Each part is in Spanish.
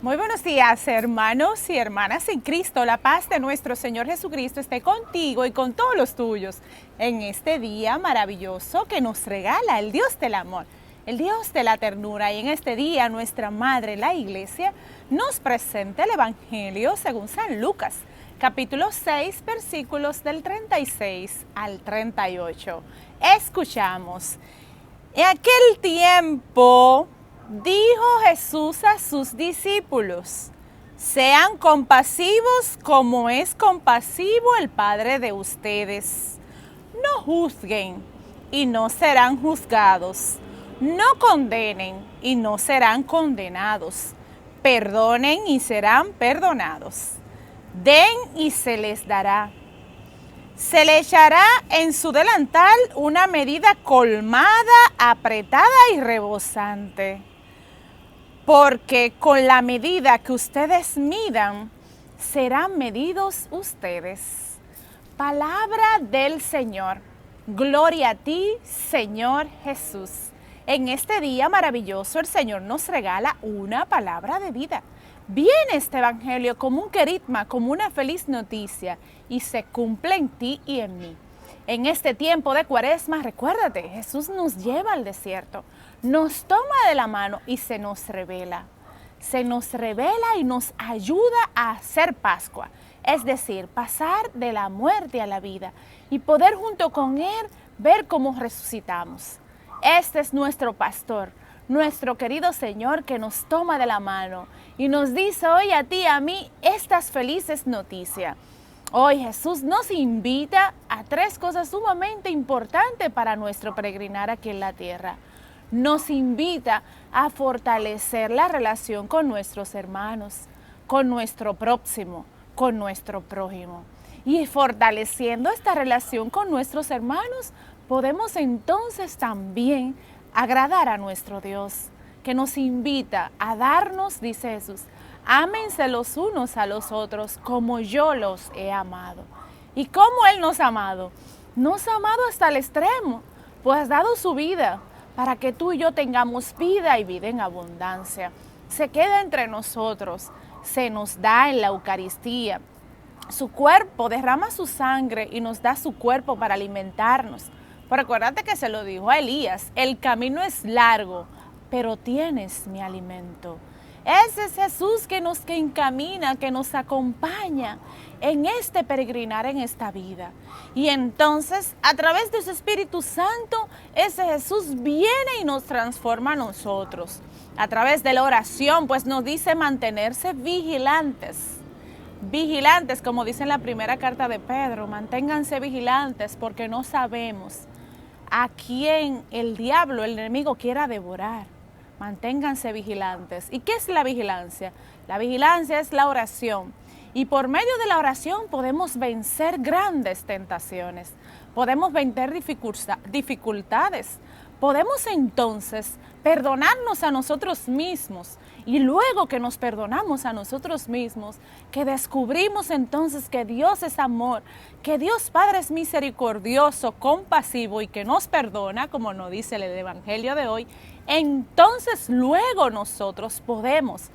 Muy buenos días, hermanos y hermanas en Cristo. La paz de nuestro Señor Jesucristo esté contigo y con todos los tuyos en este día maravilloso que nos regala el Dios del amor, el Dios de la ternura. Y en este día nuestra Madre, la Iglesia, nos presenta el Evangelio según San Lucas, capítulo 6, versículos del 36 al 38. Escuchamos. En aquel tiempo dijo Jesús a sus discípulos: sean compasivos como es compasivo el Padre de ustedes. No juzguen y no serán juzgados. No condenen y no serán condenados. Perdonen y serán perdonados. Den y se les dará. Se le echará en su delantal una medida colmada, apretada y rebosante. Porque con la medida que ustedes midan, serán medidos ustedes. Palabra del Señor. Gloria a ti, Señor Jesús. En este día maravilloso el Señor nos regala una palabra de vida. Viene este evangelio como un querigma, como una feliz noticia, y se cumple en ti y en mí. En este tiempo de Cuaresma, recuérdate, Jesús nos lleva al desierto, nos toma de la mano y se nos revela. Se nos revela y nos ayuda a hacer Pascua, es decir, pasar de la muerte a la vida y poder junto con Él ver cómo resucitamos. Este es nuestro pastor, nuestro querido Señor, que nos toma de la mano y nos dice hoy a ti y a mí estas felices noticias. Hoy Jesús nos invita a tres cosas sumamente importantes para nuestro peregrinar aquí en la tierra. Nos invita a fortalecer la relación con nuestros hermanos, con nuestro próximo, con nuestro prójimo. Y fortaleciendo esta relación con nuestros hermanos, podemos entonces también agradar a nuestro Dios, que nos invita a darnos, dice Jesús, ámense los unos a los otros como yo los he amado. ¿Y cómo Él nos ha amado? Nos ha amado hasta el extremo, pues ha dado su vida para que tú y yo tengamos vida y vida en abundancia. Se queda entre nosotros, se nos da en la Eucaristía. Su cuerpo derrama su sangre y nos da su cuerpo para alimentarnos. Pero acuérdate que se lo dijo a Elías: el camino es largo, pero tienes mi alimento. Ese es Jesús que nos encamina, que nos acompaña en este peregrinar en esta vida. Y entonces, a través de su Espíritu Santo, ese Jesús viene y nos transforma a nosotros. A través de la oración, pues nos dice mantenerse vigilantes. Vigilantes, como dice en la primera carta de Pedro, manténganse vigilantes porque no sabemos a quién el diablo, el enemigo, quiera devorar. Manténganse vigilantes. ¿Y qué es la vigilancia? La vigilancia es la oración. Y por medio de la oración podemos vencer grandes tentaciones. Podemos vencer dificultades. Podemos entonces perdonarnos a nosotros mismos. Y luego que nos perdonamos a nosotros mismos, que descubrimos entonces que Dios es amor, que Dios Padre es misericordioso, compasivo y que nos perdona, como nos dice el Evangelio de hoy, entonces luego nosotros podemos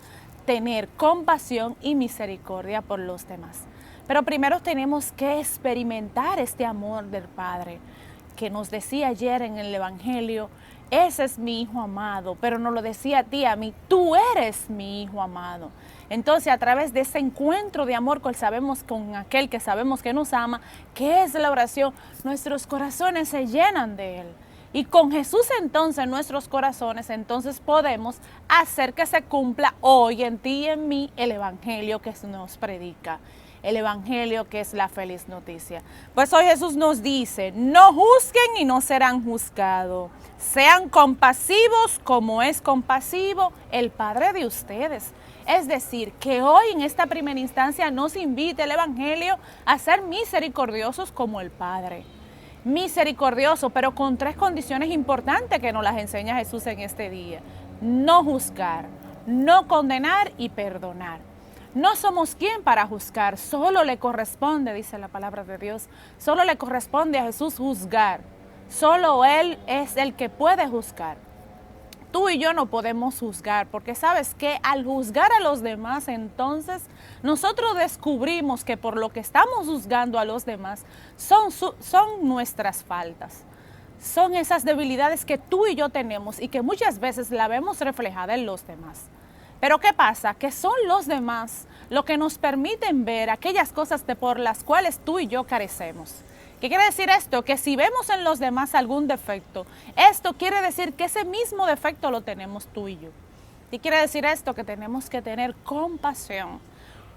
tener compasión y misericordia por los demás. Pero primero tenemos que experimentar este amor del Padre, que nos decía ayer en el Evangelio: ese es mi Hijo amado, pero nos lo decía a ti, a mí: tú eres mi Hijo amado. Entonces, a través de ese encuentro de amor con aquel que sabemos que nos ama, que es la oración, nuestros corazones se llenan de Él. Y con Jesús entonces, nuestros corazones, entonces podemos hacer que se cumpla hoy en ti y en mí el Evangelio que nos predica. El Evangelio que es la feliz noticia. Pues hoy Jesús nos dice: no juzguen y no serán juzgados. Sean compasivos como es compasivo el Padre de ustedes. Es decir, que hoy en esta primera instancia nos invita el Evangelio a ser misericordiosos como el Padre. Misericordioso, pero con tres condiciones importantes que nos las enseña Jesús en este día: no juzgar, no condenar y perdonar. No somos quien para juzgar, solo le corresponde, dice la palabra de Dios, solo le corresponde a Jesús juzgar. Solo Él es el que puede juzgar. tú y yo no podemos juzgar, porque sabes que al juzgar a los demás, entonces nosotros descubrimos que por lo que estamos juzgando a los demás son nuestras faltas. Son esas debilidades que tú y yo tenemos y que muchas veces la vemos reflejada en los demás. Pero ¿qué pasa? Que son los demás lo que nos permiten ver aquellas cosas por las cuales tú y yo carecemos. ¿Qué quiere decir esto? Que si vemos en los demás algún defecto, esto quiere decir que ese mismo defecto lo tenemos tú y yo. ¿Qué quiere decir esto? Que tenemos que tener compasión.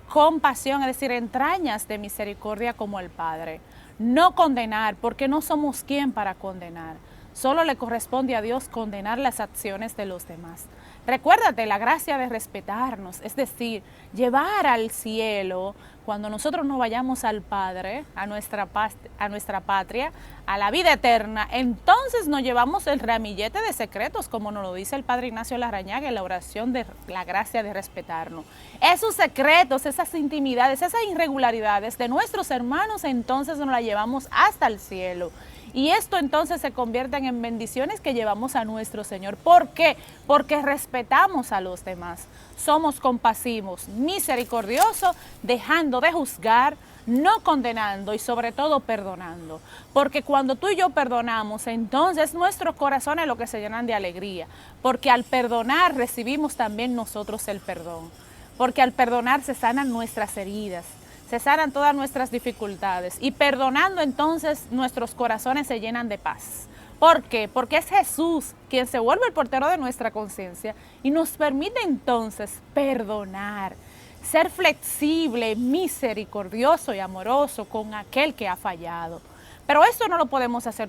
Compasión, es decir, entrañas de misericordia como el Padre. No condenar, porque no somos quien para condenar. Solo le corresponde a Dios condenar las acciones de los demás. Recuérdate la gracia de respetarnos, es decir, llevar al cielo, cuando nosotros no vayamos al Padre, a nuestra patria, a la vida eterna, entonces nos llevamos el ramillete de secretos, como nos lo dice el Padre Ignacio Larrañaga en la oración de la gracia de respetarnos. Esos secretos, esas intimidades, esas irregularidades de nuestros hermanos, entonces nos las llevamos hasta el cielo. Y esto entonces se convierte en bendiciones que llevamos a nuestro Señor. ¿Por qué? Porque respetamos a los demás. Somos compasivos, misericordiosos, dejando de juzgar, no condenando y sobre todo perdonando. Porque cuando tú y yo perdonamos, entonces nuestros corazones lo que se llenan de alegría. Porque al perdonar recibimos también nosotros el perdón. Porque al perdonar se sanan nuestras heridas. Se sanan todas nuestras dificultades y perdonando entonces nuestros corazones se llenan de paz. ¿Por qué? Porque es Jesús quien se vuelve el portero de nuestra conciencia y nos permite entonces perdonar, ser flexible, misericordioso y amoroso con aquel que ha fallado. Pero esto no lo podemos hacer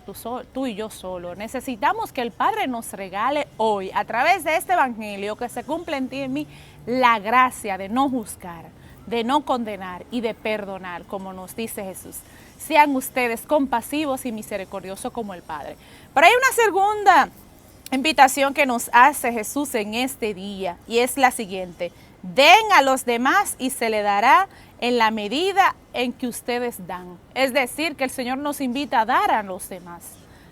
tú y yo solo. Necesitamos que el Padre nos regale hoy, a través de este evangelio, que se cumpla en ti y en mí, la gracia de no juzgar, de no condenar y de perdonar, como nos dice Jesús. Sean ustedes compasivos y misericordiosos como el Padre. Pero hay una segunda invitación que nos hace Jesús en este día y es la siguiente: den a los demás y se le dará en la medida en que ustedes dan. Es decir, que el Señor nos invita a dar a los demás,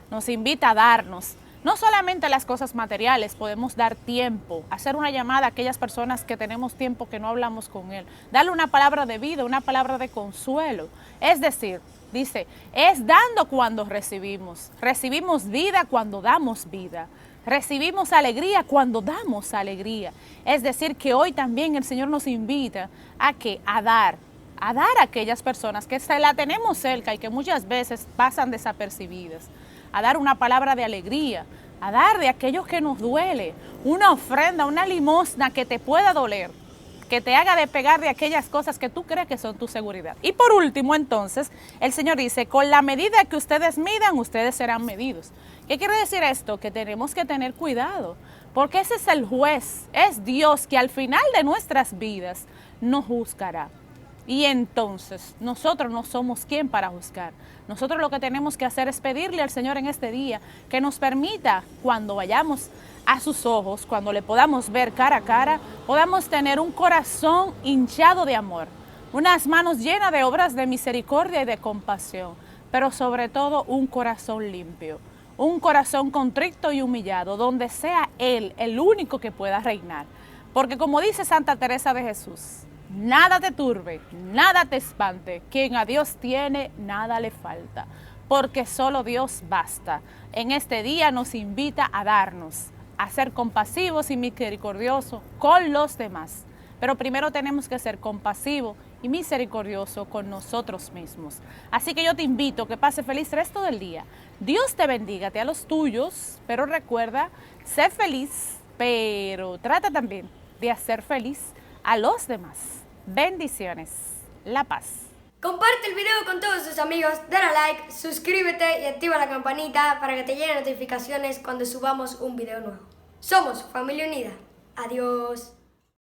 nos invita a darnos. No solamente las cosas materiales, podemos dar tiempo, hacer una llamada a aquellas personas que tenemos tiempo que no hablamos con Él, darle una palabra de vida, una palabra de consuelo. Es decir, dice, es dando cuando recibimos. Recibimos vida cuando damos vida. Recibimos alegría cuando damos alegría. Es decir, que hoy también el Señor nos invita a que a dar a aquellas personas que se la tenemos cerca y que muchas veces pasan desapercibidas. A dar una palabra de alegría, a dar de aquello que nos duele, una ofrenda, una limosna que te pueda doler, que te haga despegar de aquellas cosas que tú crees que son tu seguridad. Y por último, entonces, el Señor dice, con la medida que ustedes midan, ustedes serán medidos. ¿Qué quiere decir esto? Que tenemos que tener cuidado, porque ese es el juez, es Dios que al final de nuestras vidas nos juzgará. Y entonces, nosotros no somos quien para juzgar. Nosotros lo que tenemos que hacer es pedirle al Señor en este día que nos permita, cuando vayamos a sus ojos, cuando le podamos ver cara a cara, podamos tener un corazón hinchado de amor, unas manos llenas de obras de misericordia y de compasión, pero sobre todo un corazón limpio, un corazón contrito y humillado, donde sea Él el único que pueda reinar. Porque como dice Santa Teresa de Jesús, nada te turbe, nada te espante, quien a Dios tiene, nada le falta, porque solo Dios basta. En este día nos invita a darnos, a ser compasivos y misericordiosos con los demás. Pero primero tenemos que ser compasivos y misericordiosos con nosotros mismos. Así que yo te invito a que pase feliz resto del día. Dios te bendiga, a los tuyos, pero recuerda, sé feliz, pero trata también de hacer feliz a los demás. Bendiciones. La paz. Comparte el video con todos tus amigos, dale like, suscríbete y activa la campanita para que te lleguen notificaciones cuando subamos un video nuevo. Somos Familia Unida. Adiós.